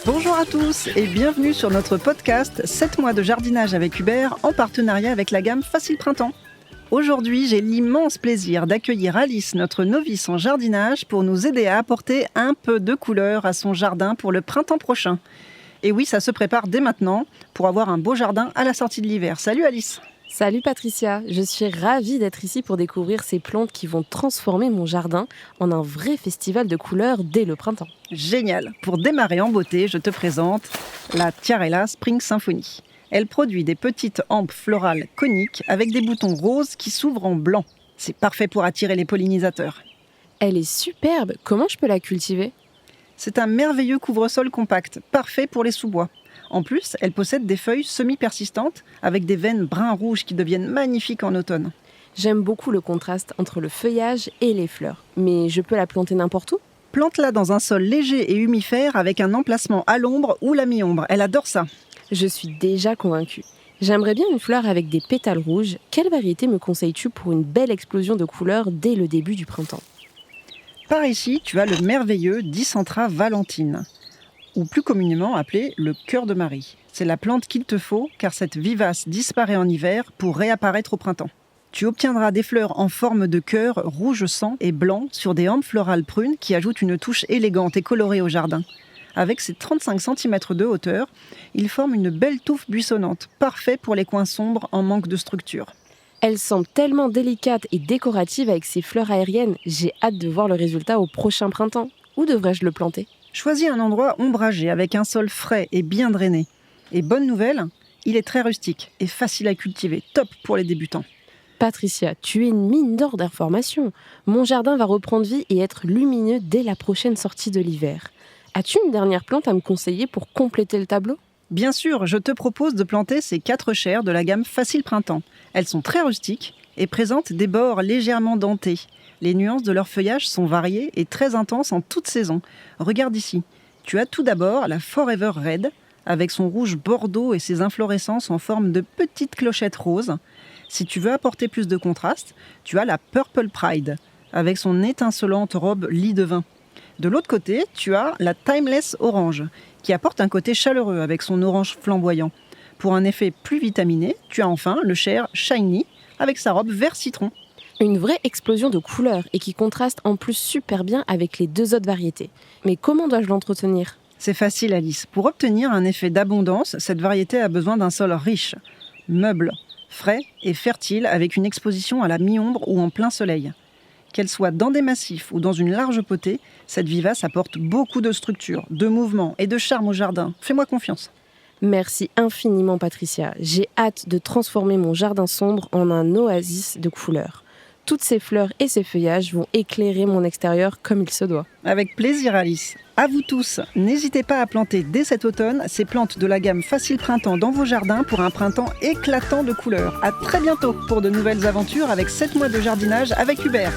Bonjour à tous et bienvenue sur notre podcast 7 mois de jardinage avec Hubert en partenariat avec la gamme Facile Printemps. Aujourd'hui, j'ai l'immense plaisir d'accueillir Alice, notre novice en jardinage, pour nous aider à apporter un peu de couleur à son jardin pour le printemps prochain. Et oui, ça se prépare dès maintenant pour avoir un beau jardin à la sortie de l'hiver. Salut Alice! Salut Patricia, je suis ravie d'être ici pour découvrir ces plantes qui vont transformer mon jardin en un vrai festival de couleurs dès le printemps. Génial! Pour démarrer en beauté, je te présente la Tiarella Spring Symphony. Elle produit des petites hampes florales coniques avec des boutons roses qui s'ouvrent en blanc. C'est parfait pour attirer les pollinisateurs. Elle est superbe, comment je peux la cultiver ? C'est un merveilleux couvre-sol compact, parfait pour les sous-bois. En plus, elle possède des feuilles semi-persistantes avec des veines brun-rouge qui deviennent magnifiques en automne. J'aime beaucoup le contraste entre le feuillage et les fleurs, mais je peux la planter n'importe où ? Plante-la dans un sol léger et humifère avec un emplacement à l'ombre ou la mi-ombre. Elle adore ça. Je suis déjà convaincue. J'aimerais bien une fleur avec des pétales rouges. Quelle variété me conseilles-tu pour une belle explosion de couleurs dès le début du printemps ? Par ici, tu as le merveilleux Dicentra valentine, ou plus communément appelé le cœur de Marie. C'est la plante qu'il te faut, car cette vivace disparaît en hiver pour réapparaître au printemps. Tu obtiendras des fleurs en forme de cœur rouge sang et blanc sur des hampes florales prunes qui ajoutent une touche élégante et colorée au jardin. Avec ses 35 cm de hauteur, il forme une belle touffe buissonnante, parfait pour les coins sombres en manque de structure. Elle semble tellement délicate et décorative avec ses fleurs aériennes. J'ai hâte de voir le résultat au prochain printemps. Où devrais-je le planter ? Choisis un endroit ombragé avec un sol frais et bien drainé. Et bonne nouvelle, il est très rustique et facile à cultiver, top pour les débutants. Patricia, tu es une mine d'or d'informations. Mon jardin va reprendre vie et être lumineux dès la prochaine sortie de l'hiver. As-tu une dernière plante à me conseiller pour compléter le tableau ? Bien sûr, je te propose de planter ces 4 chairs de la gamme Facile Printemps. Elles sont très rustiques et présentent des bords légèrement dentés. Les nuances de leur feuillage sont variées et très intenses en toute saison. Regarde ici. Tu as tout d'abord la Forever Red, avec son rouge bordeaux et ses inflorescences en forme de petites clochettes roses. Si tu veux apporter plus de contraste, tu as la Purple Pride, avec son étincelante robe lit de vin. De l'autre côté, tu as la Timeless Orange, qui apporte un côté chaleureux avec son orange flamboyant. Pour un effet plus vitaminé, tu as enfin le Cher Shiny, avec sa robe vert citron. Une vraie explosion de couleurs et qui contraste en plus super bien avec les deux autres variétés. Mais comment dois-je l'entretenir ? C'est facile Alice. Pour obtenir un effet d'abondance, cette variété a besoin d'un sol riche, meuble, frais et fertile avec une exposition à la mi-ombre ou en plein soleil. Qu'elle soit dans des massifs ou dans une large potée, cette vivace apporte beaucoup de structure, de mouvement et de charme au jardin. Fais-moi confiance. Merci infiniment Patricia. J'ai hâte de transformer mon jardin sombre en un oasis de couleurs. Toutes ces fleurs et ces feuillages vont éclairer mon extérieur comme il se doit. Avec plaisir Alice. À vous tous, n'hésitez pas à planter dès cet automne ces plantes de la gamme Facile Printemps dans vos jardins pour un printemps éclatant de couleurs. À très bientôt pour de nouvelles aventures avec 7 mois de jardinage avec Hubert.